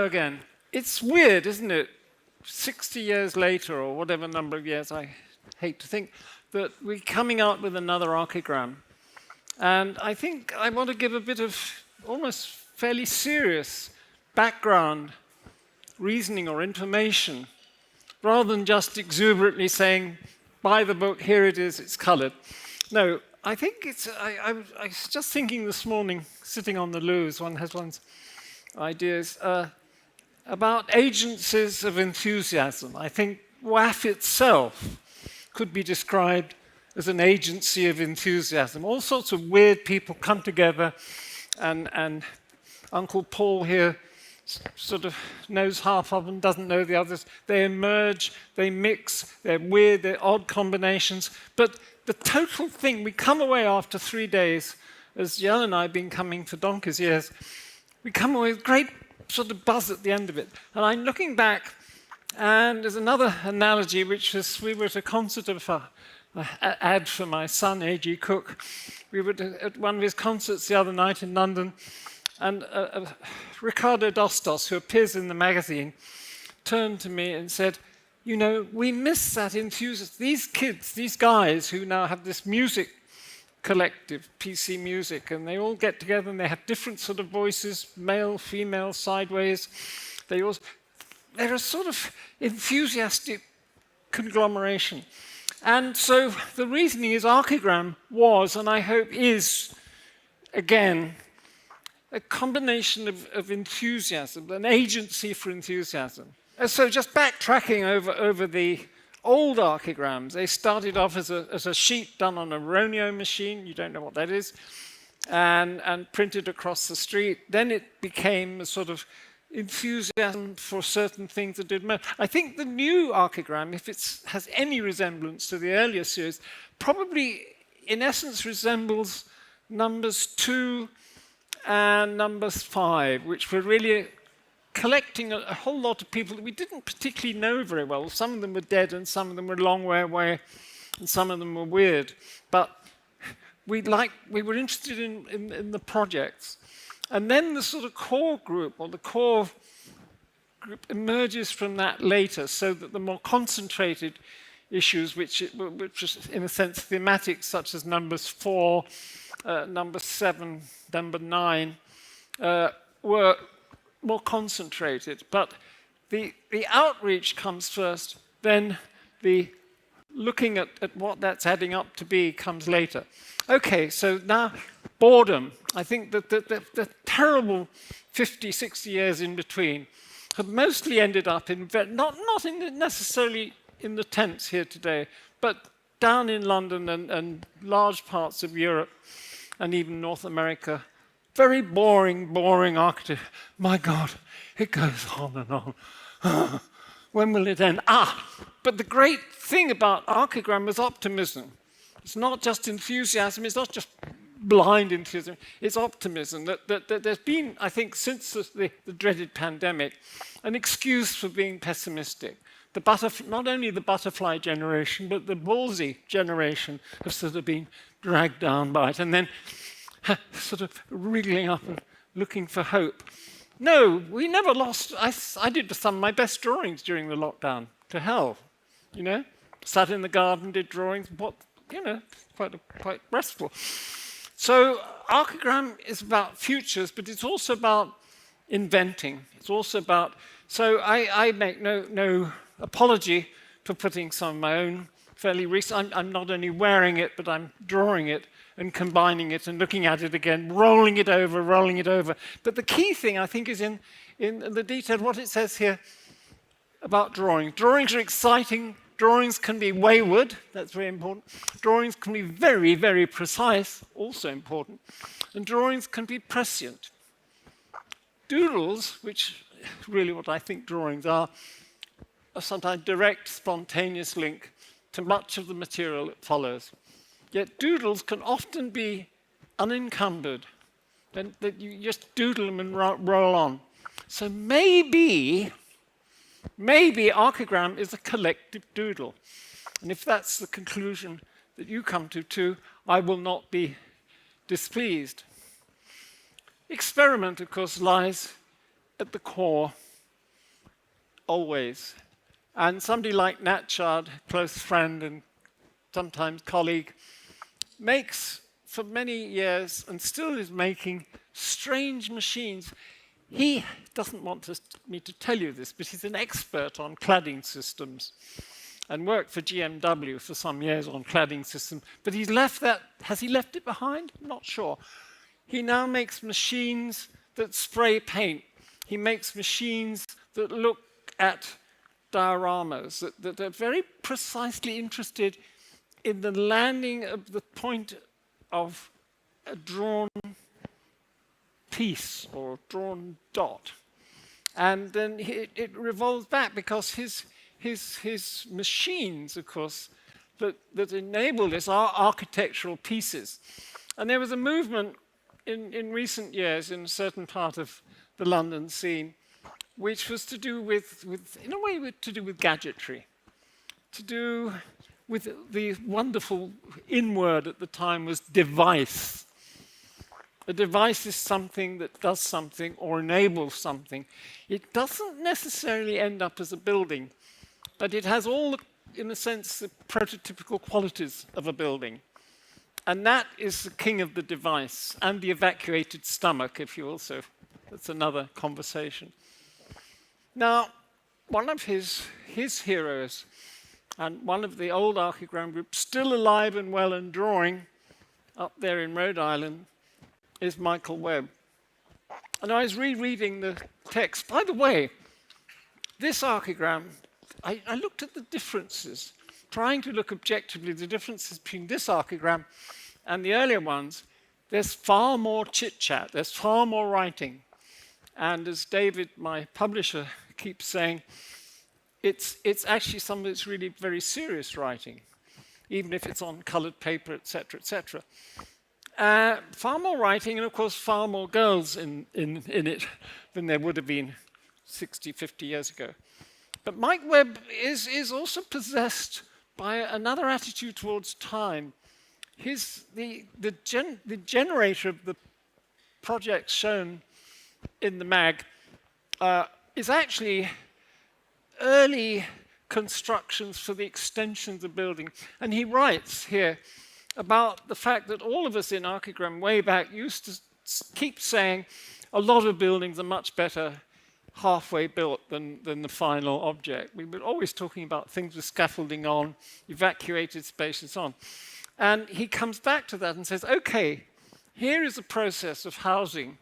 again. It's weird, isn't it? 60 years later, or whatever number of years, I hate to think, that we're coming out with another archigram. And I think I want to give a bit of almost fairly serious background reasoning or information, rather than just exuberantly saying, buy the book, here it is, it's colored. No, I think it's, I was just thinking this morning, sitting on the loo, as one has one's ideas, about agencies of enthusiasm. I think WAF itself could be described as an agency of enthusiasm. All sorts of weird people come together, and Uncle Paul here sort of knows half of them, doesn't know the others. They emerge, they mix, they're weird, they're odd combinations. But the total thing, we come away after 3 days, as Jan and I have been coming for donkey's years, we come away with great sort of buzz at the end of it. And I'm looking back, and there's another analogy, which is we were at a concert of an ad for my son, A.G. Cook. We were at one of his concerts the other night in London, and Ricardo Dostos, who appears in the magazine, turned to me and said, you know, we miss that enthusiasm. These kids, these guys who now have this music collective, PC Music, and they all get together and they have different sort of voices, male, female, sideways. They're a sort of enthusiastic conglomeration. And so the reasoning is archigram was, and I hope is, again, a combination of enthusiasm, an agency for enthusiasm. And so just backtracking over the old archigrams, they started off as a sheet done on a Roneo machine, you don't know what that is, and printed across the street. Then it became a sort of enthusiasm for certain things that did matter. I think the new archigram, if it has any resemblance to the earlier series, probably in essence resembles numbers 2 and numbers 5, which were really collecting a whole lot of people that we didn't particularly know very well. Some of them were dead, and some of them were a long way away, and some of them were weird. But we were interested in the projects. And then the sort of core group, or the core group, emerges from that later, so that the more concentrated issues, which was in a sense thematic, such as numbers 4, number 7, number 9, were more concentrated. But the outreach comes first, then the looking at what that's adding up to be comes later. Okay, so now boredom. I think that the terrible 50, 60 years in between have mostly ended up in, not necessarily in the tents here today, but down in London and large parts of Europe and even North America. Very boring architecture. My God, it goes on and on. When will it end? But the great thing about archigram is optimism. It's not just enthusiasm, it's not just blind enthusiasm, it's optimism. That there's been, I think, since the dreaded pandemic, an excuse for being pessimistic. Not only the butterfly generation, but the ballsy generation have sort of been dragged down by it, and then sort of wriggling up and looking for hope. No, we never lost. I did some of my best drawings during the lockdown. To hell, you know. Sat in the garden, did drawings. Quite restful. So archigram is about futures, but it's also about inventing. It's also about. So I make no apology for putting some of my own fairly recent. I'm not only wearing it, but I'm drawing it and combining it and looking at it again, rolling it over. But the key thing, I think, is in the detail, what it says here about drawing. Drawings are exciting. Drawings can be wayward. That's very important. Drawings can be very, very precise, also important. And drawings can be prescient. Doodles, which is really what I think drawings are sometimes direct, spontaneous link to much of the material that follows. Yet doodles can often be unencumbered, that you just doodle them and roll on. So maybe archigram is a collective doodle. And if that's the conclusion that you come to too, I will not be displeased. Experiment, of course, lies at the core always. And somebody like Natchard, close friend and sometimes colleague, makes for many years and still is making strange machines. He doesn't want me to tell you this, but he's an expert on cladding systems and worked for GMW for some years on cladding systems. But he's left that. Has he left it behind? I'm not sure. He now makes machines that spray paint. He makes machines that look at dioramas, that are very precisely interested in the landing of the point of a drawn piece or drawn dot. And then it revolves back because his machines, of course, that enable this are architectural pieces. And there was a movement in recent years in a certain part of the London scene, which was to do with in a way, to do with gadgetry, to do with the wonderful in-word at the time was device. A device is something that does something or enables something. It doesn't necessarily end up as a building, but it has all, in a sense, the prototypical qualities of a building. And that is the king of the device, and the evacuated stomach, if you will. So that's another conversation. Now, one of his heroes, and one of the old Archigram groups, still alive and well and drawing up there in Rhode Island, is Michael Webb. And I was rereading the text. By the way, this Archigram, I looked at the differences, trying to look objectively at the differences between this Archigram and the earlier ones. There's far more chit-chat, there's far more writing. And as David, my publisher, keeps saying, it's actually some of it's really very serious writing, even if it's on colored paper, etc., etc. Far more writing, and of course far more girls in it than there would have been 60, 50 years ago. But Mike Webb is also possessed by another attitude towards time. The generator of the projects shown in the mag is actually early constructions for the extension of the building. And he writes here about the fact that all of us in Archigram way back used to keep saying a lot of buildings are much better halfway built than the final object. We were always talking about things with scaffolding on, evacuated space and so on. And he comes back to that and says, okay, here is a process of housing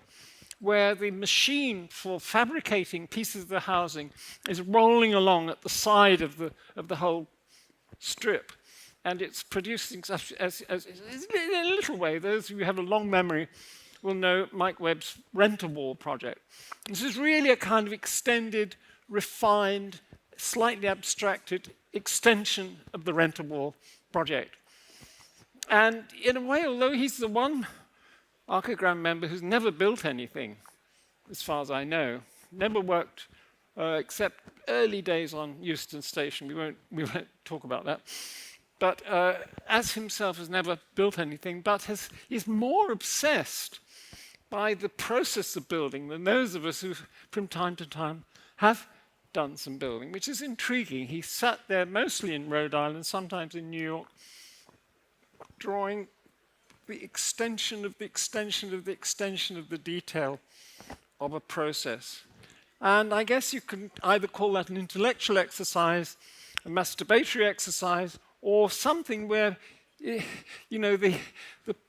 where the machine for fabricating pieces of the housing is rolling along at the side of the whole strip. And it's producing, as in a little way, those who have a long memory will know Mike Webb's Rent-A-Wall project. This is really a kind of extended, refined, slightly abstracted extension of the Rent-A-Wall project. And in a way, although he's the one Archigram member who's never built anything, as far as I know, never worked except early days on Euston Station. We won't talk about that. But as himself has never built anything, but is more obsessed by the process of building than those of us who, from time to time, have done some building, which is intriguing. He sat there mostly in Rhode Island, sometimes in New York, drawing the extension of the extension of the extension of the detail of a process. And I guess you can either call that an intellectual exercise, a masturbatory exercise, or something where, you know, the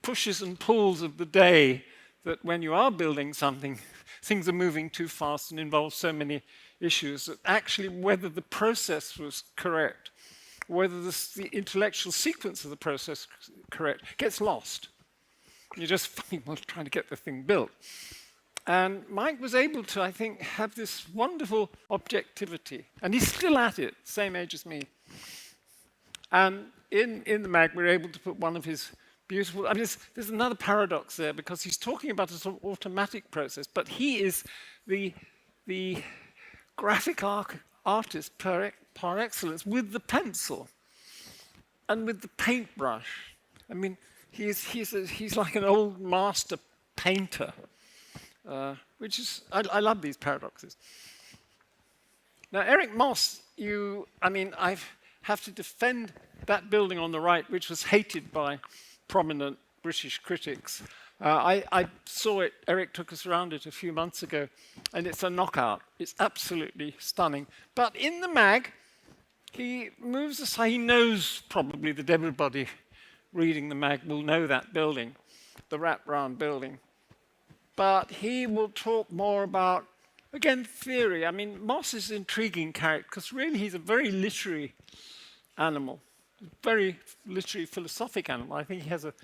pushes and pulls of the day, that when you are building something, things are moving too fast and involve so many issues that actually whether the process was correct, whether the intellectual sequence of the process correct, gets lost. You're just trying to get the thing built. And Mike was able to, I think, have this wonderful objectivity. And he's still at it, same age as me. And in the mag, we're able to put one of his beautiful, I mean, there's another paradox there, because he's talking about a sort of automatic process, but he is the graphic artist par excellence with the pencil and with the paintbrush. I mean, he's like an old master painter, which is, I love these paradoxes. Now, Eric Moss, I have to defend that building on the right, which was hated by prominent British critics. I saw it, Eric took us around it a few months ago, and it's a knockout. It's absolutely stunning. But in the mag, he moves aside. He knows probably that everybody reading the mag will know that building, the wraparound building. But he will talk more about, again, theory. I mean, Moss is an intriguing character because really he's a very literary animal, very literary philosophic animal. I think he has a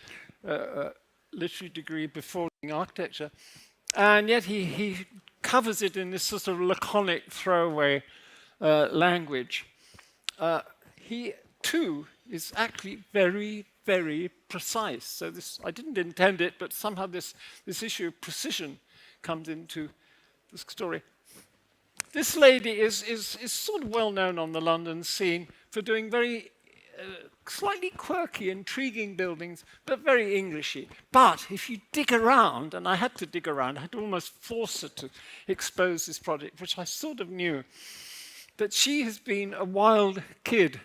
literary degree before doing architecture. And yet he covers it in this sort of laconic throwaway language. He, too, is actually very, very precise. So this, I didn't intend it, but somehow this issue of precision comes into the story. This lady is sort of well known on the London scene for doing very slightly quirky, intriguing buildings, but very Englishy. But if you dig around, and I had to dig around, I had to almost force her to expose this project, which I sort of knew, that she has been a wild kid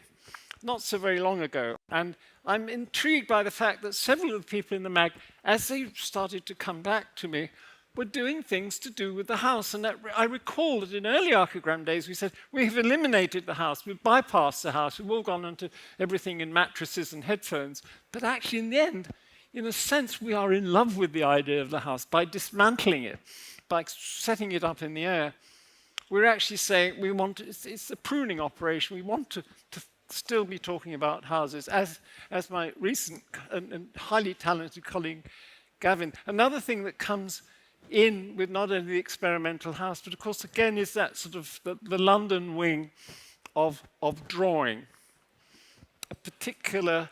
not so very long ago. And I'm intrigued by the fact that several of the people in the mag, as they started to come back to me, were doing things to do with the house. And I recall that in early Archigram days, we said, we have eliminated the house, we've bypassed the house, we've all gone into everything in mattresses and headphones. But actually, in the end, in a sense, we are in love with the idea of the house by dismantling it, by setting it up in the air. We're actually saying we want to, it's a pruning operation. We want to still be talking about houses, as my recent and highly talented colleague, Gavin. Another thing that comes in with not only the experimental house, but of course, again, is that sort of the London wing of drawing. A particular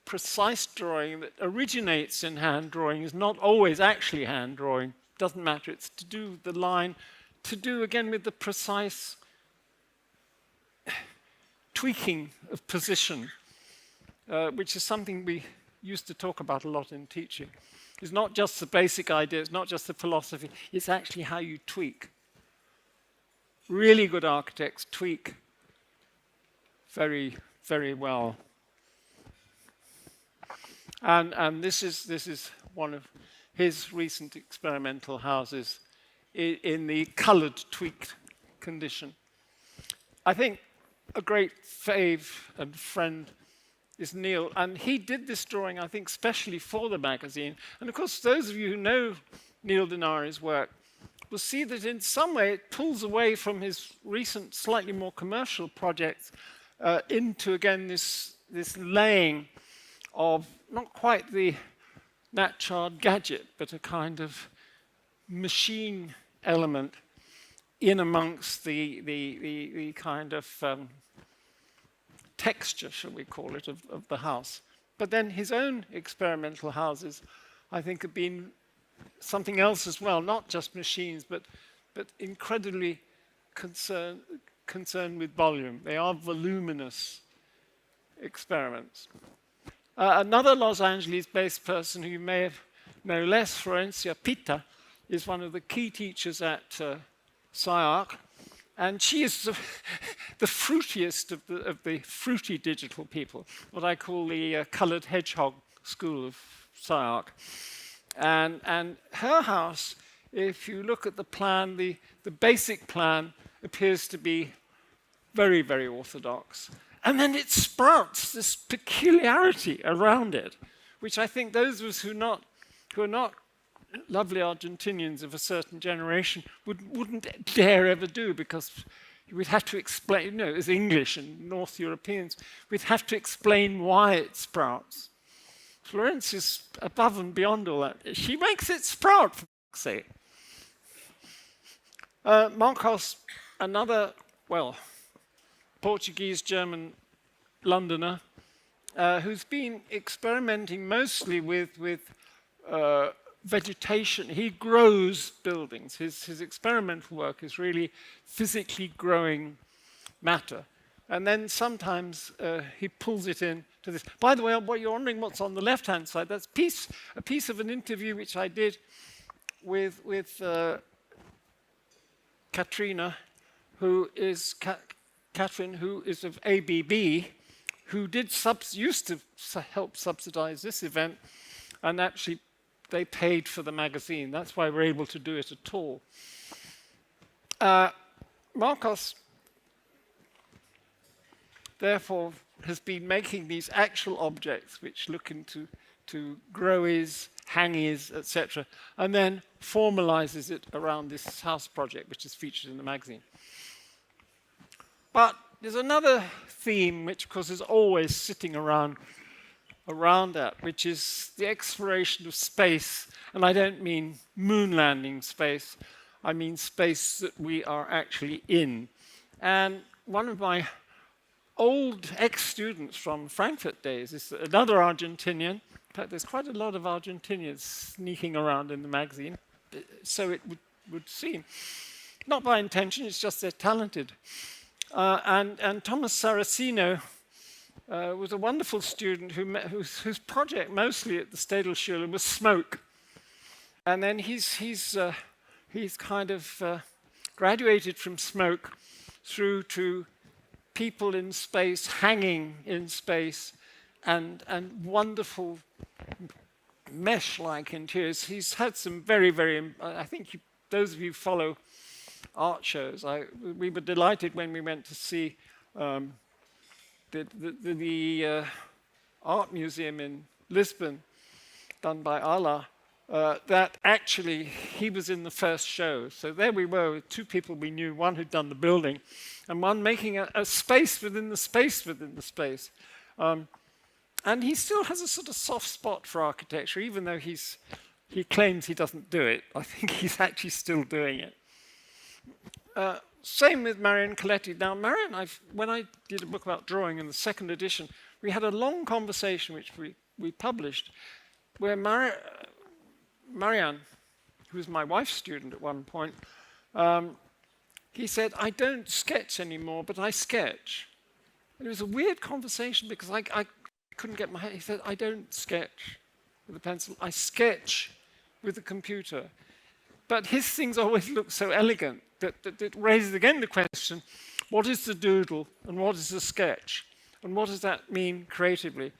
precise drawing that originates in hand drawing is not always actually hand drawing. Doesn't matter. It's to do with the line, to do again with the precise tweaking of position, which is something we used to talk about a lot in teaching. It's not just the basic idea, it's not just the philosophy, it's actually how you tweak. Really good architects tweak very, very well. And this is one of his recent experimental houses in the colored tweaked condition. I think a great fave and friend is Neil, and he did this drawing, I think, specially for the magazine. And of course, those of you who know Neil Denari's work will see that in some way it pulls away from his recent, slightly more commercial projects into, again, this laying of not quite the Nat-Chard gadget, but a kind of machine element in amongst the kind of texture, shall we call it, of the house. But then his own experimental houses, I think, have been something else as well, not just machines, but incredibly concerned with volume. They are voluminous experiments. Another Los Angeles-based person who you may have know less, Florencia Pita, is one of the key teachers at SciArc. And she is the fruitiest of the fruity digital people, what I call the colored hedgehog school of SciArc. And her house, if you look at the plan, the basic plan appears to be very, very orthodox. And then it sprouts this peculiarity around it, which I think those of us who are not lovely Argentinians of a certain generation wouldn't dare ever do, because we'd have to explain, as English and North Europeans, we'd have to explain why it sprouts. Florence is above and beyond all that. She makes it sprout, for fuck's sake. Marcos, another, Portuguese-German Londoner, who's been experimenting mostly with vegetation. He grows buildings. His experimental work is really physically growing matter. And then sometimes he pulls it in to this. By the way, what you're wondering what's on the left-hand side, that's a piece of an interview which I did with Katrina, who is Catherine, who is of ABB, who used to help subsidize this event, and actually they paid for the magazine. That's why we're able to do it at all. Marcos, therefore, has been making these actual objects which look into growies, hangies, etc., and then formalizes it around this house project, which is featured in the magazine. But there's another theme which, of course, is always sitting around that, which is the exploration of space. And I don't mean moon landing space. I mean space that we are actually in. And one of my old ex-students from Frankfurt days is another Argentinian. In fact, there's quite a lot of Argentinians sneaking around in the magazine, so it would seem. Not by intention, it's just they're talented. And Thomas Saraceno was a wonderful student whose project mostly at the Stadelschule was smoke. And then he's kind of graduated from smoke through to people in space, hanging in space, and wonderful mesh-like interiors. He's had some very, very, I think those of you who follow art shows, we were delighted when we went to see the art museum in Lisbon, done by Allah, that actually he was in the first show. So there we were with two people we knew, one who'd done the building, and one making a space within the space within the space. And he still has a sort of soft spot for architecture, even though he claims he doesn't do it. I think he's actually still doing it. Same with Marion Coletti. Now, Marion, when I did a book about drawing in the second edition, we had a long conversation which we published, where Marianne, who was my wife's student at one point, he said, I don't sketch anymore, but I sketch. And it was a weird conversation because I couldn't get my head. He said, I don't sketch with a pencil, I sketch with a computer. But his things always look so elegant that it raises again the question, what is the doodle and what is the sketch? And what does that mean creatively?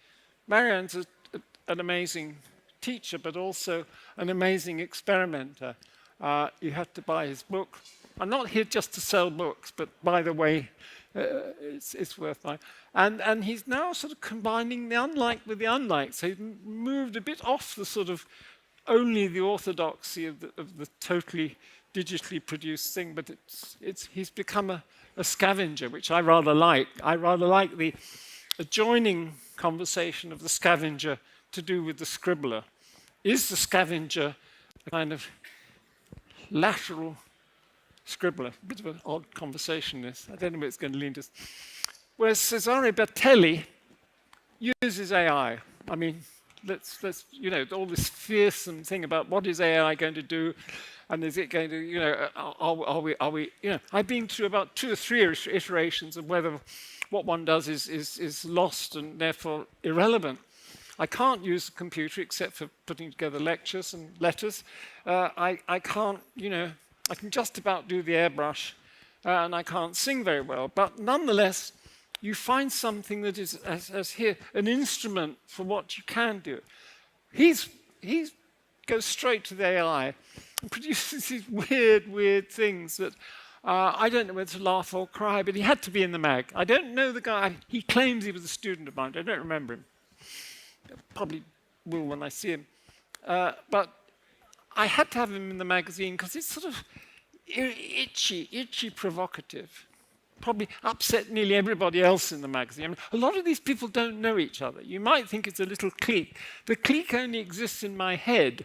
Marianne's an amazing teacher, but also an amazing experimenter. You have to buy his book. I'm not here just to sell books, but by the way, it's worth buying. And he's now sort of combining the unlike with the unlike. So he's moved a bit off the sort of only the orthodoxy of the totally digitally produced thing, but he's become a scavenger, which I rather like. I rather like the adjoining conversation of the scavenger to do with the scribbler. Is the scavenger a kind of lateral scribbler? A bit of an odd conversation, this. I don't know where it's going to lead us. Whereas Cesare Battisti uses AI. I mean, let's all this fearsome thing about what is AI going to do, and is it going to, are we, I've been through about 2 or 3 iterations of whether what one does is lost and therefore irrelevant. I can't use the computer except for putting together lectures and letters. I can't, I can just about do the airbrush, and I can't sing very well. But nonetheless, you find something that is, as here, an instrument for what you can do. He goes straight to the AI and produces these weird things that I don't know whether to laugh or cry, but he had to be in the mag. I don't know the guy. He claims he was a student of mine. I don't remember him. Probably will when I see him. But I had to have him in the magazine because it's sort of itchy, provocative. Probably upset nearly everybody else in the magazine. I mean, a lot of these people don't know each other. You might think it's a little clique. The clique only exists in my head.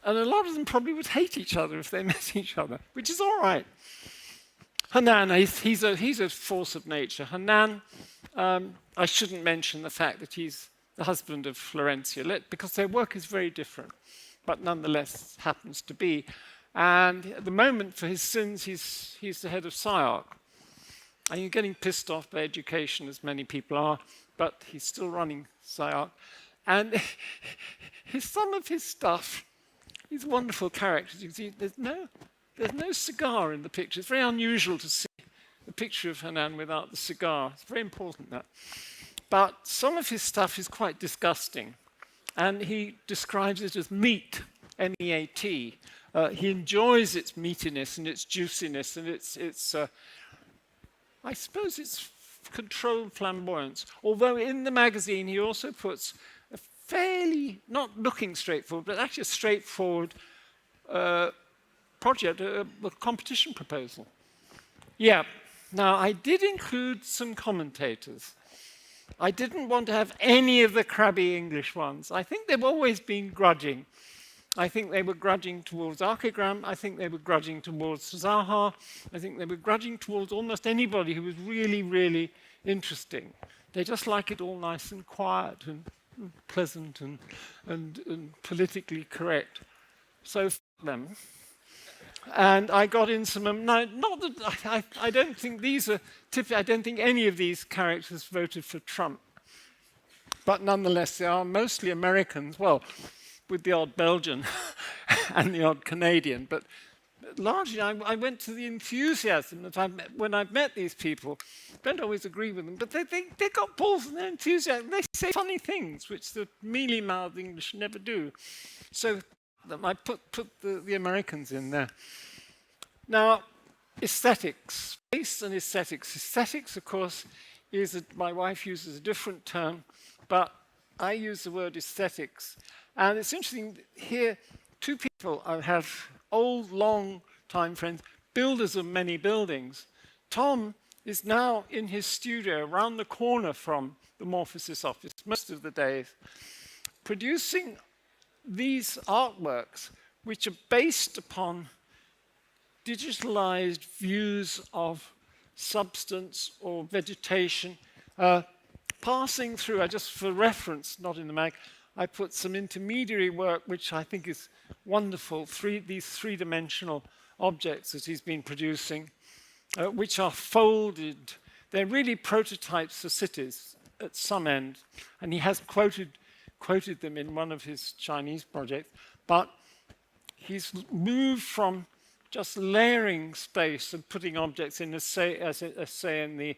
And a lot of them probably would hate each other if they met each other, which is all right. Hanan, he's a force of nature. Hanan, I shouldn't mention the fact that he's the husband of Florencia, because their work is very different, but nonetheless happens to be. And at the moment, for his sins, he's the head of SciArc. And you're getting pissed off by education, as many people are, but he's still running SciArc. And some of his stuff, these wonderful characters, you see, there's no cigar in the picture. It's very unusual to picture of Hernan without the cigar. It's very important, that. But some of his stuff is quite disgusting. And he describes it as meat, M-E-A-T. He enjoys its meatiness and its juiciness and its I suppose it's controlled flamboyance. Although in the magazine he also puts a fairly, not looking straightforward, but actually a straightforward project, a competition proposal. Yeah, now I did include some commentators. I didn't want to have any of the crabby English ones. I think they've always been grudging. I think they were grudging towards Archigram. I think they were grudging towards Zaha. I think they were grudging towards almost anybody who was really, really interesting. They just like it all nice and quiet and pleasant and politically correct. So f them. And I got in some. Not that I don't think these are typically. I don't think any of these characters voted for Trump. But nonetheless, they are mostly Americans. Well, with the odd Belgian and the odd Canadian. But largely, I went to the enthusiasm that when I've met these people. Don't always agree with them, but they got balls and they're enthusiastic. They say funny things, which the mealy-mouthed English never do. So I put the Americans in there. Now, aesthetics, space and aesthetics. Aesthetics, of course, my wife uses a different term, but I use the word aesthetics. And it's interesting here, two people I have old, long-time friends, builders of many buildings. Tom is now in his studio around the corner from the Morphosis office most of the days, producing these artworks, which are based upon digitalized views of substance or vegetation, passing through, just for reference, not in the mag, I put some intermediary work, which I think is wonderful, these three-dimensional objects that he's been producing, which are folded. They're really prototypes for cities at some end, and he has quoted them in one of his Chinese projects, but he's moved from just layering space and putting objects in, say in the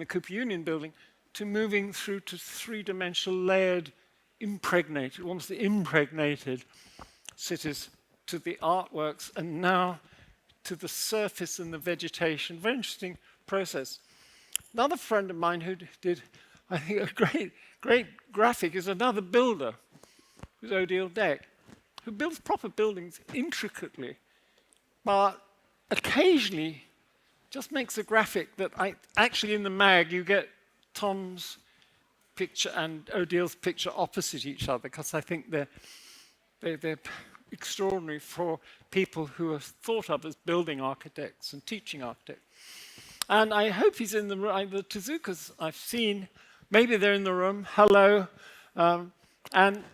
Cooper Union building, to moving through to three-dimensional layered, almost impregnated cities, to the artworks, and now to the surface and the vegetation. Very interesting process. Another friend of mine who did, I think, a great graphic is another builder, who's Odile Deck, who builds proper buildings intricately, but occasionally just makes a graphic that actually in the mag you get Tom's picture and Odile's picture opposite each other, because I think they're extraordinary for people who are thought of as building architects and teaching architects. And I hope he's in the room. The Tezukas I've seen, maybe they're in the room. Hello. And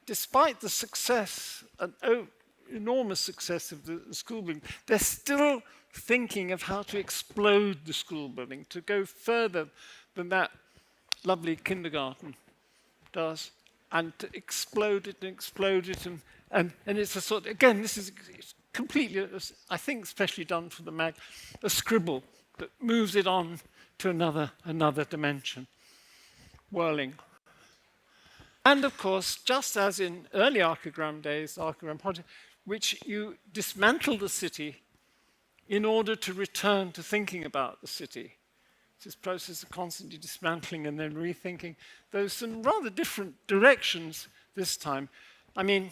despite the success, enormous success of the school building, they're still thinking of how to explode the school building, to go further than that lovely kindergarten does, and to explode it, and it's a sort of, again, this is completely, I think especially done for the mag, a scribble that moves it on to another dimension, whirling. And of course, just as in early Archigram days, Archigram project, which you dismantle the city in order to return to thinking about the city. It's this process of constantly dismantling and then rethinking. There's some rather different directions this time. I mean,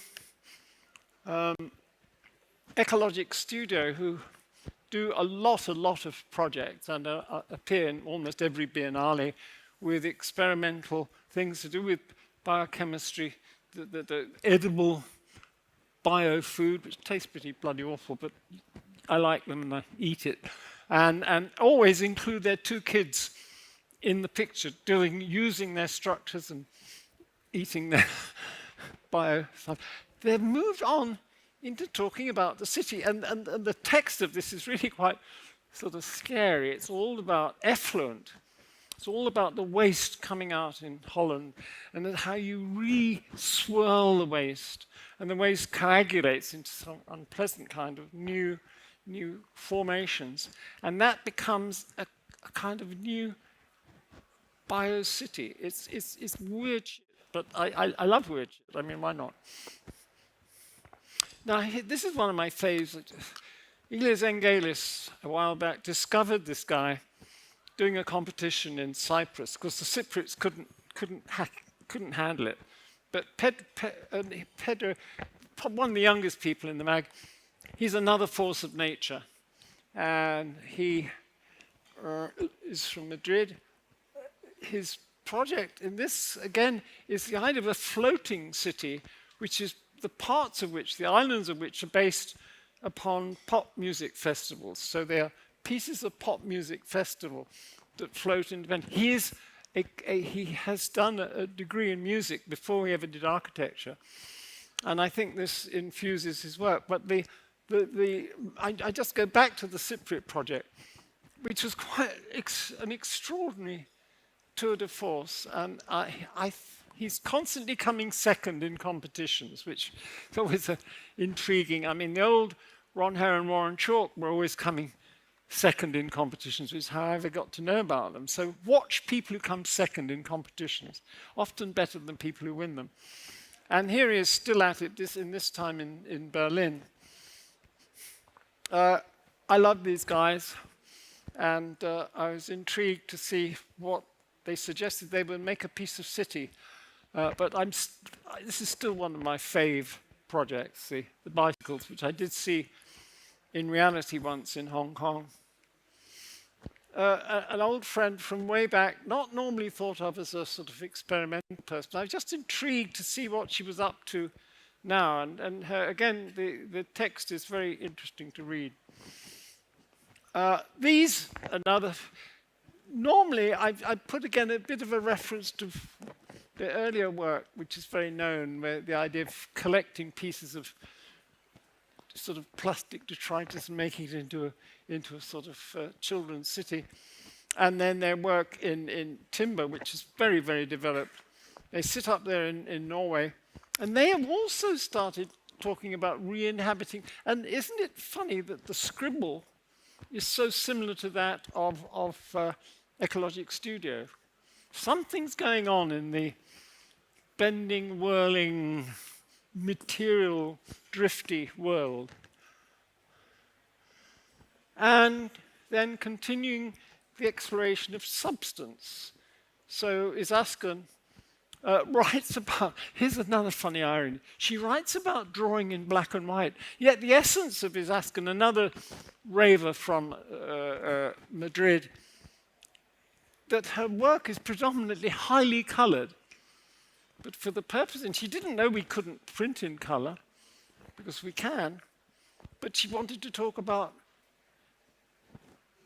Ecologic Studio, who do a lot of projects and appear in almost every biennale with experimental things to do with biochemistry, the edible bio-food, which tastes pretty bloody awful, but I like them and I eat it. And always include their two kids in the picture, using their structures and eating their bio stuff. They've moved on into talking about the city, and the text of this is really quite sort of scary. It's all about effluent. It's all about the waste coming out in Holland, and then how you re-swirl the waste, and the waste coagulates into some unpleasant kind of new new formations. And that becomes a kind of new bio-city. It's weird shit, but I love weird shit. I mean, why not? Now, this is one of my faves. Iles Engelis, a while back, discovered this guy doing a competition in Cyprus, because the Cypriots couldn't handle it. But Pedro, one of the youngest people in the mag, he's another force of nature. And he is from Madrid. His project in this, again, is the idea of a floating city, which is the parts of which, the islands of which, are based upon pop music festivals. So they are pieces of pop music festival that float independently. He has done a degree in music before he ever did architecture, and I think this infuses his work. But I just go back to the Cypriot project, which was quite an extraordinary tour de force, and he's constantly coming second in competitions, which is always intriguing. I mean, the old Ron Hare and Warren Chalk were always coming second in competitions, which is how I ever got to know about them. So watch people who come second in competitions, often better than people who win them. And here he is still at it, this time in Berlin. I love these guys, and I was intrigued to see what they suggested. They would make a piece of city, but this is still one of my fave projects, the bicycles, which I did see in reality once in Hong Kong. An old friend from way back, not normally thought of as a sort of experimental person. I was just intrigued to see what she was up to now. And her, again, the text is very interesting to read. These, another, normally I put again a bit of a reference to the earlier work, which is very known, where the idea of collecting pieces of sort of plastic detritus and making it into a sort of children's city. And then their work in timber, which is very, very developed. They sit up there in Norway, and they have also started talking about re-inhabiting. And isn't it funny that the scribble is so similar to that of Ecologic Studio? Something's going on in the bending, whirling, material, drifty world. And then continuing the exploration of substance. So Izaskan writes about, here's another funny irony, she writes about drawing in black and white, yet the essence of Izaskan, another raver from Madrid, that her work is predominantly highly colored. But for the purpose, and she didn't know we couldn't print in color, because we can, but she wanted to talk about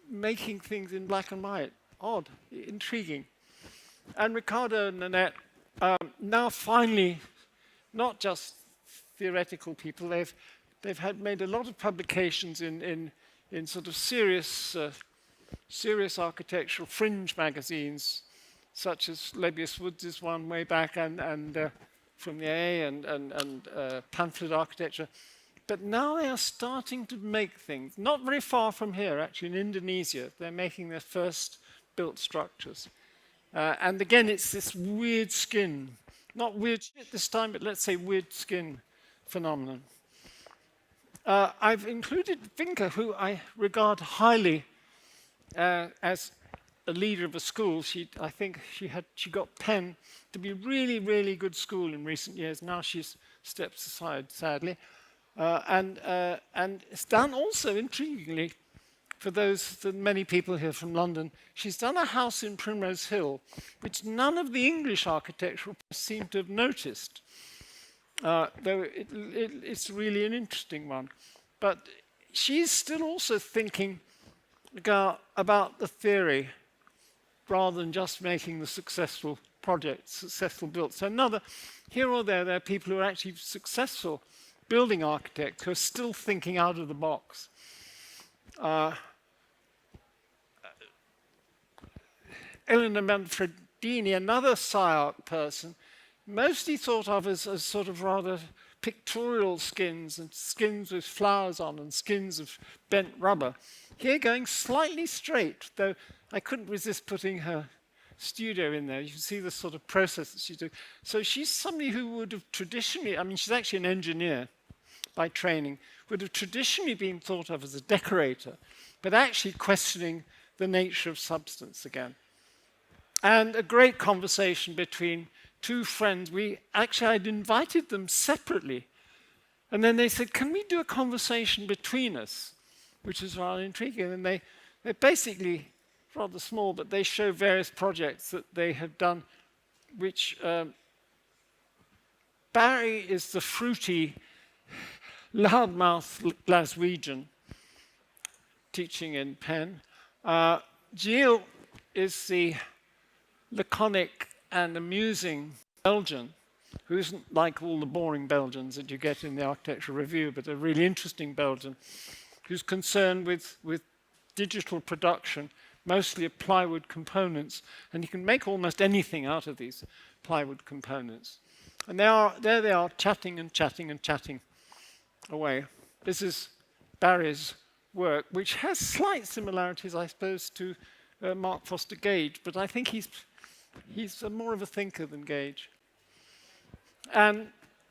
making things in black and white. Odd, intriguing. And Ricardo and Nanette, now finally, not just theoretical people, they've made a lot of publications in sort of serious architectural fringe magazines, such as Lebbeus Woods' one way back, and from the A and Pamphlet Architecture. But now they are starting to make things, not very far from here, actually, in Indonesia. They're making their first built structures. And again, it's this weird skin, not weird shit this time, but let's say weird skin phenomenon. I've included Vinka, who I regard highly as a leader of a school. I think she got Penn to be really, really good school in recent years. Now she's stepped aside, sadly. And it's done also, intriguingly, for the many people here from London, she's done a house in Primrose Hill, which none of the English architectural press seem to have noticed, though it's really an interesting one. But she's still also thinking about the theory, rather than just making the successful project, successful build. So here or there are people who are actually successful building architects who are still thinking out of the box. Elena Manfredini, another SciArc person, mostly thought of as sort of rather pictorial skins and skins with flowers on and skins of bent rubber. Here going slightly straight, though I couldn't resist putting her studio in there. You can see the sort of process that she's doing. So she's somebody who would have traditionally, I mean, she's actually an engineer by training, would have traditionally been thought of as a decorator, but actually questioning the nature of substance again. And a great conversation between two friends. I'd invited them separately. And then they said, can we do a conversation between us? Which is rather intriguing. And they're basically rather small, but they show various projects that they have done, which Barry is the fruity, loudmouth Glaswegian, teaching in Penn. Jill is the laconic and amusing Belgian, who isn't like all the boring Belgians that you get in the Architecture Review, but a really interesting Belgian, who's concerned with digital production, mostly of plywood components, and he can make almost anything out of these plywood components. And there they are, chatting and chatting and chatting away. This is Barry's work, which has slight similarities, I suppose, to Mark Foster Gage, but I think he's more of a thinker than Gage. And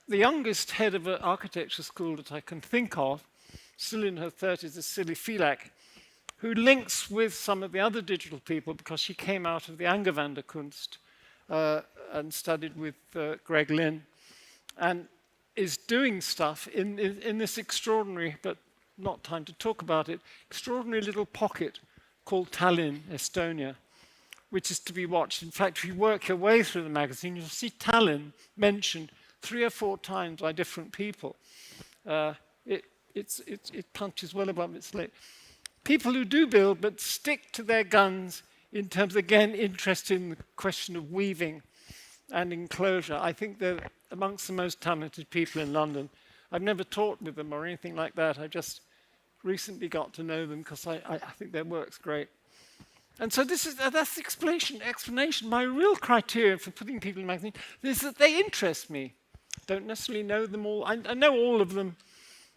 the youngest head of an architecture school that I can think of, still in her 30s, is Silly Filak, who links with some of the other digital people because she came out of the Angewandterkunst and studied with Greg Lynn, and is doing stuff in this extraordinary, but not time to talk about it, extraordinary little pocket called Tallinn, Estonia, which is to be watched. In fact, if you work your way through the magazine, you'll see Tallinn mentioned 3 or 4 times by different people. It punches well above its weight. People who do build but stick to their guns in terms, again, interested in the question of weaving and enclosure. I think they're amongst the most talented people in London. I've never taught with them or anything like that. I just recently got to know them because I think their work's great. And so that's the explanation. My real criteria for putting people in the magazine is that they interest me. Don't necessarily know them all. I know all of them,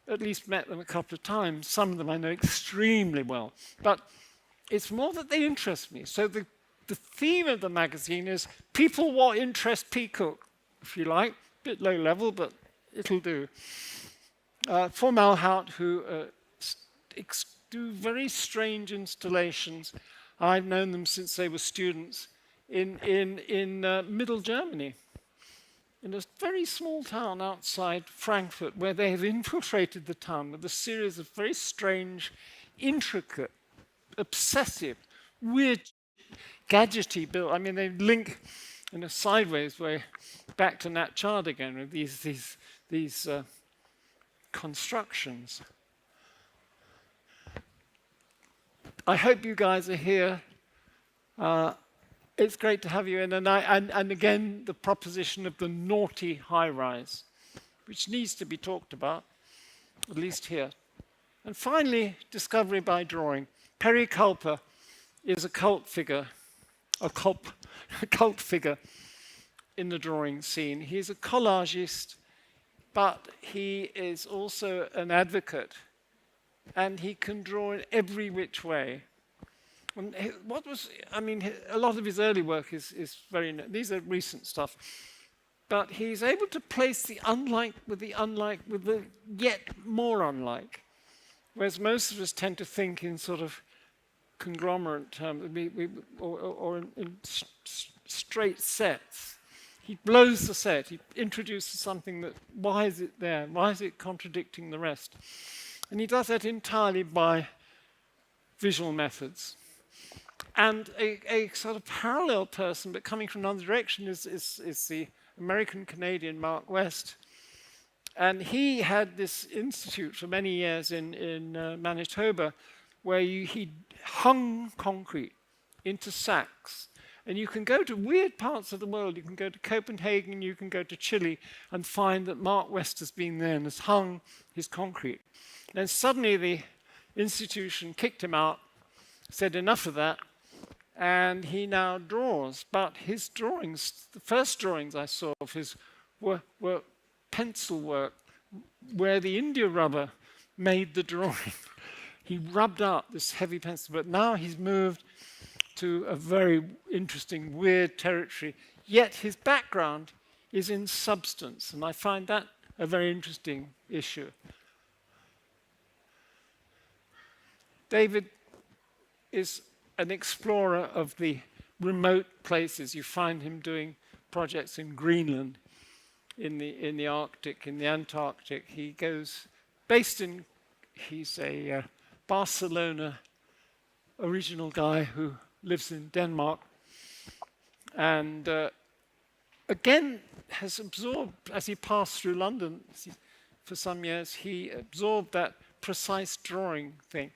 at least met them a couple of times. Some of them I know extremely well. But it's more that they interest me. So the theme of the magazine is people what interest P. Cook, if you like. A bit low level, but it'll do. For Malhout, who do very strange installations. I've known them since they were students in Middle Germany, in a very small town outside Frankfurt, where they have infiltrated the town with a series of very strange, intricate, obsessive, weird, gadgety build. I mean, they link in a sideways way back to Nat Chad again with these constructions. I hope you guys are here. It's great to have you in. And again, the proposition of the naughty high-rise, which needs to be talked about, at least here. And finally, discovery by drawing. Perry Culper is a cult figure in the drawing scene. He's a collagist, but he is also an advocate. And he can draw in every which way. And a lot of his early work is very, these are recent stuff. But he's able to place the unlike with the unlike with the yet more unlike. Whereas most of us tend to think in sort of conglomerate terms, or in straight sets. He blows the set, he introduces something that, why is it there? Why is it contradicting the rest? And he does that entirely by visual methods. And a sort of parallel person, but coming from another direction, is the American-Canadian Mark West. And he had this institute for many years in Manitoba, where he hung concrete into sacks. And you can go to weird parts of the world. You can go to Copenhagen, you can go to Chile, and find that Mark West has been there and has hung his concrete. Then suddenly the institution kicked him out, said enough of that, and he now draws. But his drawings, the first drawings I saw of his were pencil work, where the India rubber made the drawing. He rubbed out this heavy pencil, but now he's moved to a very interesting, weird territory. Yet his background is in substance, and I find that a very interesting issue. David is an explorer of the remote places. You find him doing projects in Greenland, in the Arctic, in the Antarctic. He goes, he's a Barcelona original guy who lives in Denmark, and again has absorbed, as he passed through London for some years, he absorbed that precise drawing thing.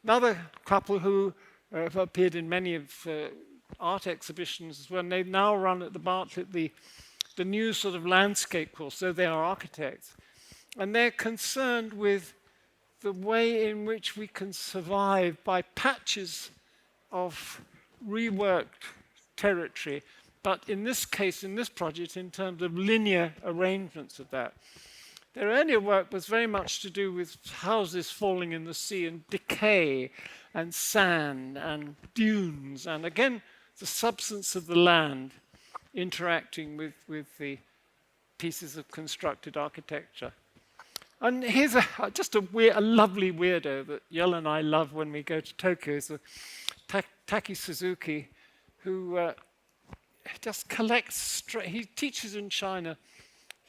Another couple who have appeared in many of art exhibitions, when they now run at the Bartlett the new sort of landscape course, so they are architects. And they're concerned with the way in which we can survive by patches of reworked territory, but in this case, in this project, in terms of linear arrangements of that. Their earlier work was very much to do with houses falling in the sea and decay and sand and dunes, and again, the substance of the land interacting with the pieces of constructed architecture. And here's just a lovely weirdo that Yell and I love when we go to Tokyo. Is Taki Suzuki, who just collects. He teaches in China,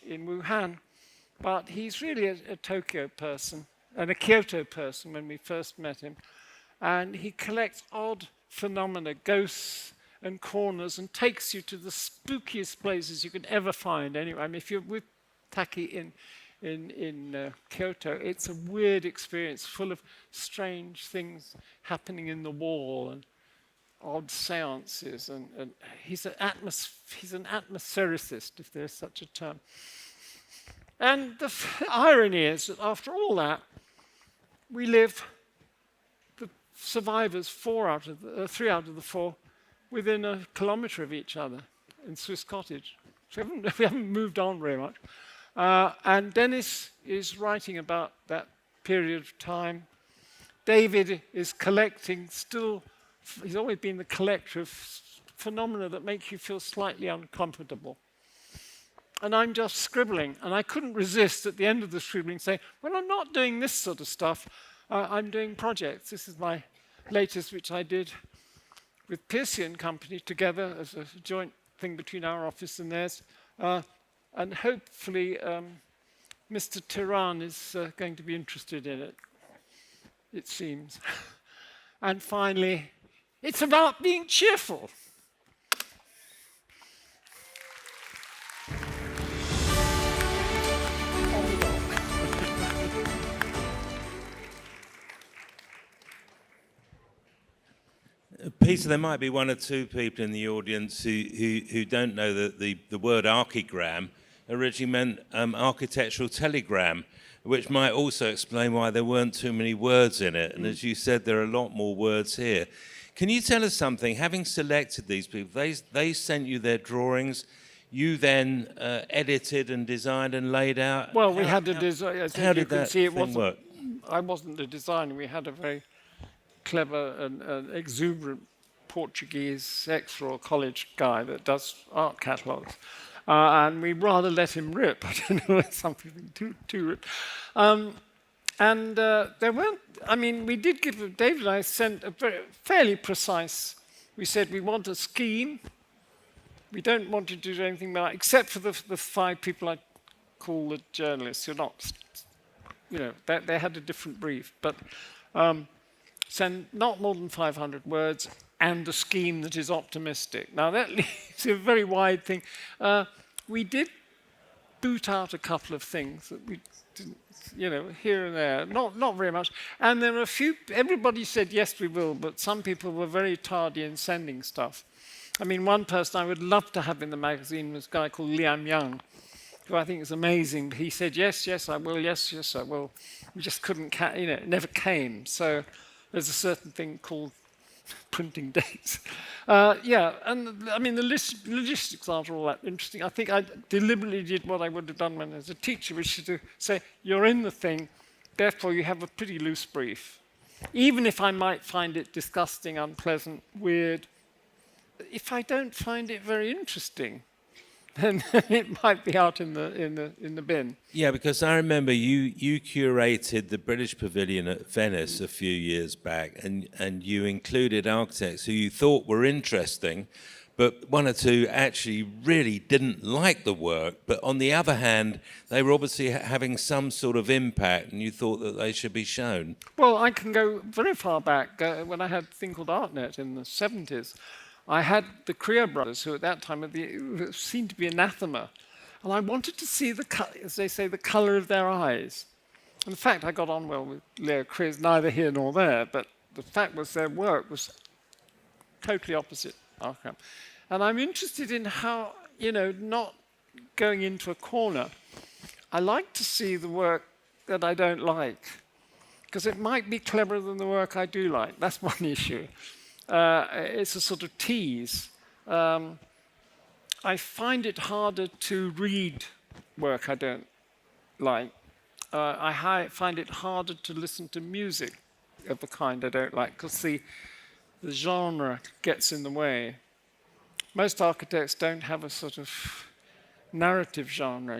in Wuhan, but he's really a Tokyo person and a Kyoto person when we first met him. And he collects odd phenomena, ghosts and corners, and takes you to the spookiest places you could ever find. Anyway, I mean, if you're with Taki in Kyoto, it's a weird experience, full of strange things happening in the wall and odd seances. And he's an atmosphericist, if there's such a term. And the irony is that after all that, we live, the survivors, 3 out of the 4, within a kilometre of each other in Swiss Cottage. So we haven't moved on very much. And Dennis is writing about that period of time. David is collecting still, he's always been the collector of phenomena that make you feel slightly uncomfortable. And I'm just scribbling, and I couldn't resist at the end of the scribbling saying, well, I'm not doing this sort of stuff, I'm doing projects. This is my latest, which I did with Piercy and Company together as a joint thing between our office and theirs. And hopefully Mr. Tiran is going to be interested in it, it seems. And finally, it's about being cheerful. Peter, there might be 1 or 2 people in the audience who don't know that the word archigram originally meant architectural telegram, which might also explain why there weren't too many words in it. And as you said, there are a lot more words here. Can you tell us something? Having selected these people, they sent you their drawings, you then edited and designed and laid out? Well, we had a design. How did that thing work? I wasn't the designer. We had a very clever and exuberant Portuguese ex-Royal College guy that does art catalogues. And we rather let him rip. I don't know, something too ripped. And there weren't, I mean, we did give, David and I sent a fairly precise, we said we want a scheme. We don't want you to do anything like, except for the 5 people I call the journalists, who are not, you know, they had a different brief. But send not more than 500 words and a scheme that is optimistic. Now that leaves a very wide thing. We did boot out a couple of things that we didn't, you know, here and there, not very much. And there were a few, everybody said, yes, we will, but some people were very tardy in sending stuff. I mean, one person I would love to have in the magazine was a guy called Liam Young, who I think is amazing. He said, yes, yes, I will, yes, yes, I will. We just couldn't, you know, it never came. So there's a certain thing called printing dates. Yeah, and I mean, the logistics aren't all that interesting. I think I deliberately did what I would have done when I was a teacher, which is to say, you're in the thing, therefore you have a pretty loose brief. Even if I might find it disgusting, unpleasant, weird, if I don't find it very interesting, then it might be out in the bin. Yeah, because I remember you curated the British Pavilion at Venice a few years back, and you included architects who you thought were interesting, but one or two actually really didn't like the work. But on the other hand, they were obviously having some sort of impact, and you thought that they should be shown. Well, I can go very far back. When I had a thing called ArtNet in the 70s, I had the Creo brothers, who at that time seemed to be anathema. And I wanted to see, as they say, the colour of their eyes. And in fact, I got on well with Leo Creo, neither here nor there, but the fact was their work was totally opposite Arkham. And I'm interested in how, not going into a corner. I like to see the work that I don't like, because it might be cleverer than the work I do like. That's one issue. It's a sort of tease. I find it harder to read work I don't like. I find it harder to listen to music of the kind I don't like, because the genre gets in the way. Most architects don't have a sort of narrative genre.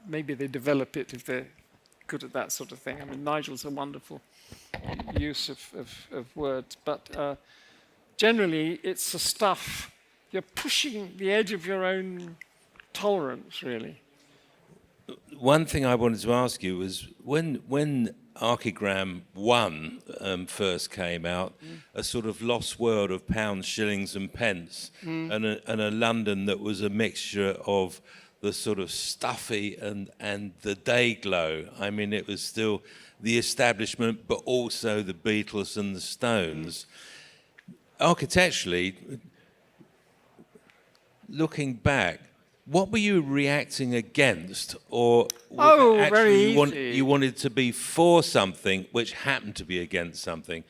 Maybe they develop it if they're good at that sort of thing. I mean, Nigel's a wonderful use of words, but generally it's the stuff, you're pushing the edge of your own tolerance, really. One thing I wanted to ask you was when Archigram 1 first came out, a sort of lost world of pounds, shillings and pence, and a London that was a mixture of the sort of stuffy and the day glow. I mean, it was still the establishment, but also the Beatles and the Stones. Architecturally, looking back, what were you reacting against? Or was it very actually you wanted to be for something which happened to be against something?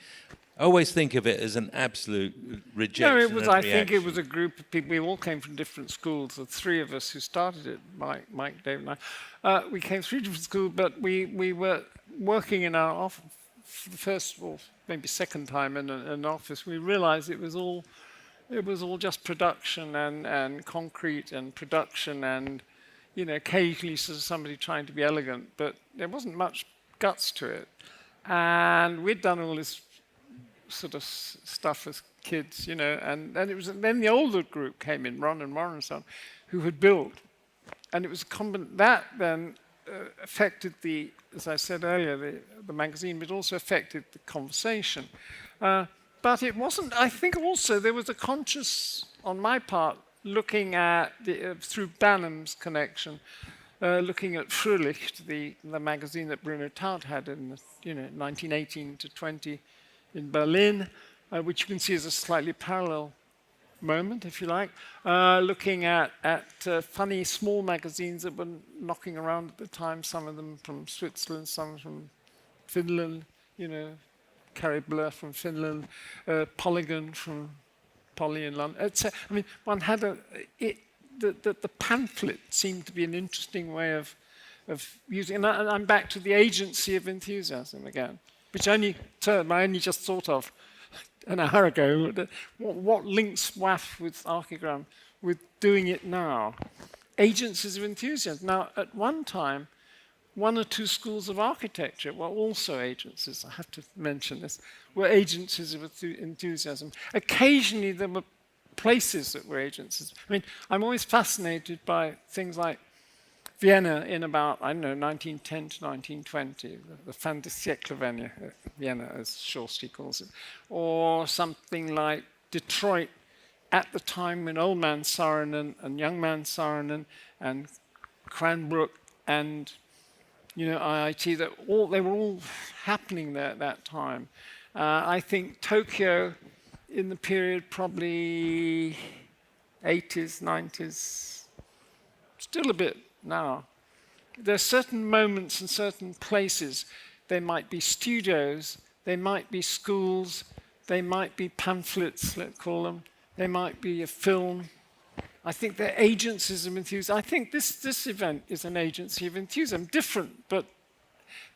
I always think of it as an absolute rejection. No, it was. and I think it reaction. was a group of people. We all came from different schools. The three of us who started it, Mike, Dave, and I, we came from three different schools, but we were working in our office for the first or maybe second time in an office. We realised it was all just production and concrete and production and occasionally sort of somebody trying to be elegant, but there wasn't much guts to it. And we'd done all this sort of stuff as kids, and it was then the older group came in, Ron and Warren and so on, who had built, and it was that then affected as I said earlier, the magazine, but also affected the conversation. But it wasn't. I think also there was a conscious, on my part, looking at through Banham's connection, looking at Frühlicht, the magazine that Bruno Taut had in 1918 to 20. In Berlin, which you can see as a slightly parallel moment, if you like, looking at funny small magazines that were knocking around at the time, some of them from Switzerland, some from Finland, Carrie Blur from Finland, Polygon from Poly in London. I mean, one had the pamphlet seemed to be an interesting way of using, and I'm back to the agency of enthusiasm again, which I only just thought of an hour ago. What links WAF with Archigram with doing it now? Agencies of enthusiasm. Now, at one time, one or two schools of architecture were also agencies, I have to mention this, were agencies of enthusiasm. Occasionally, there were places that were agencies. I mean, I'm always fascinated by things like Vienna in about, 1910 to 1920, the fin de siècle Vienna, as Shorty calls it, or something like Detroit at the time when Old Man Saarinen and Young Man Saarinen and Cranbrook and IIT, they were all happening there at that time. I think Tokyo in the period probably 80s, 90s, still a bit now. There are certain moments and certain places. They might be studios, they might be schools, They might be pamphlets, let's call them. They might be a film. I think they're agencies of enthusiasm. I think this event is an agency of enthusiasm, different, but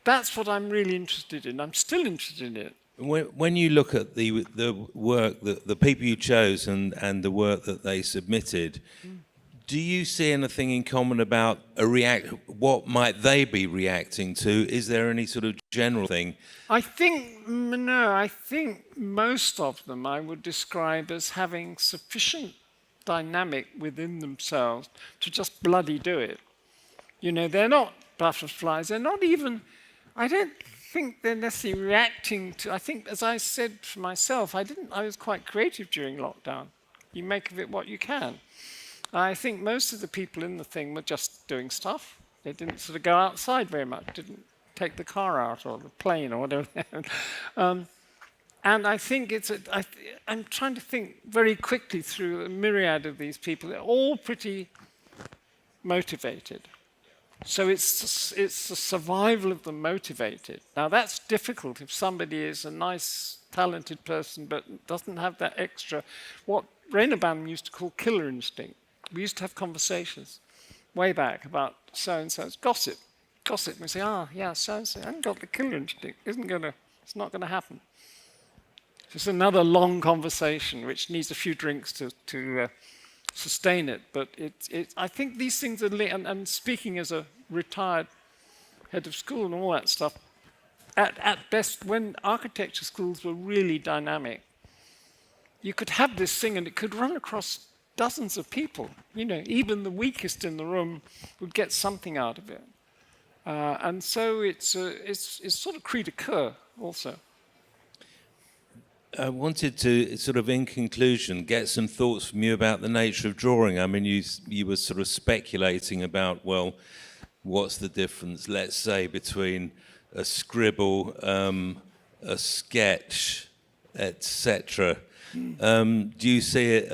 that's what I'm really interested in. I'm still interested in it. When you look at the work, the people you chose and the work that they submitted, do you see anything in common about what might they be reacting to? Is there any sort of general thing? I think most of them I would describe as having sufficient dynamic within themselves to just bloody do it. You know, they're not butterflies. They're not even, I don't think they're necessarily reacting to, I think, as I said for myself, I was quite creative during lockdown. You make of it what you can. I think most of the people in the thing were just doing stuff. They didn't sort of go outside very much, didn't take the car out or the plane or whatever. And I think I'm trying to think very quickly through a myriad of these people. They're all pretty motivated. So it's the survival of the motivated. Now that's difficult if somebody is a nice, talented person but doesn't have that extra, what Reynabam used to call killer instinct. We used to have conversations way back about so-and-so's gossip. Gossip, we say, yeah, so-and-so, I haven't got the killer instinct. It's not going to happen. It's another long conversation which needs a few drinks to sustain it. But I think these things are linked. And speaking as a retired head of school and all that stuff, at best, when architecture schools were really dynamic, you could have this thing and it could run across dozens of people. You know, even the weakest in the room would get something out of it. And so it's sort of cri de coeur also. I wanted to sort of, in conclusion, get some thoughts from you about the nature of drawing. I mean, you were sort of speculating about, well, what's the difference, let's say, between a scribble, a sketch, etc. Do you see it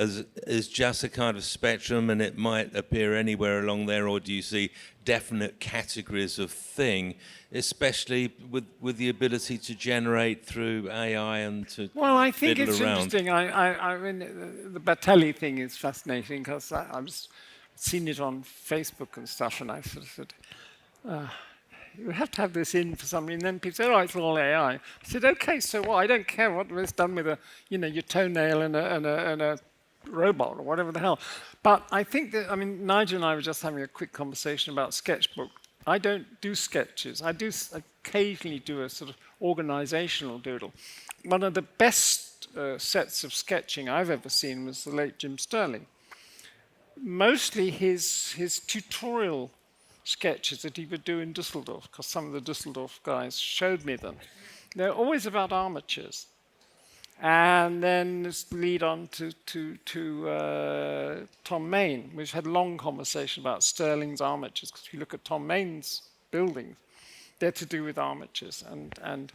as just a kind of spectrum and it might appear anywhere along there, or do you see definite categories of thing, especially with the ability to generate through AI and to Well, I think it's around? interesting. I mean, the Batelli thing is fascinating because I've seen it on Facebook and stuff, and I sort of said, you have to have this in for some reason. And then people say, oh, it's all AI. I said, okay, so what? I don't care what it's done with your toenail and a robot or whatever the hell. But I think that, I mean, Nigel and I were just having a quick conversation about sketchbook. I don't do sketches. I do occasionally do a sort of organizational doodle. One of the best sets of sketching I've ever seen was the late Jim Sterling. Mostly his tutorial sketches that he would do in Dusseldorf, because some of the Dusseldorf guys showed me them. They're always about armatures. And then this lead on to Tom Main. We've had a long conversation about Sterling's armatures, because if you look at Tom Main's buildings, they're to do with armatures. And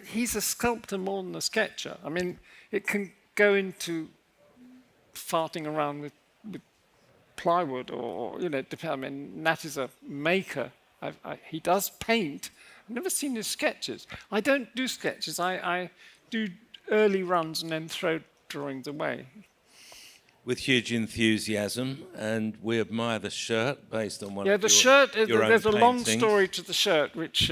he's a sculptor more than a sketcher. I mean, it can go into farting around with plywood or I mean, Nat is a maker. He does paint. I've never seen his sketches. I don't do sketches. I do early runs and then throw drawings away. With huge enthusiasm, and we admire the shirt based on one of the your, shirt. Your There's a own long paintings. story to the shirt, which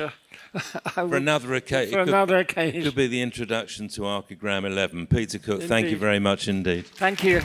For another occasion. For another occasion. It could be the introduction to Archigram 11. Peter Cook, thank you Indeed. very much indeed. Thank you.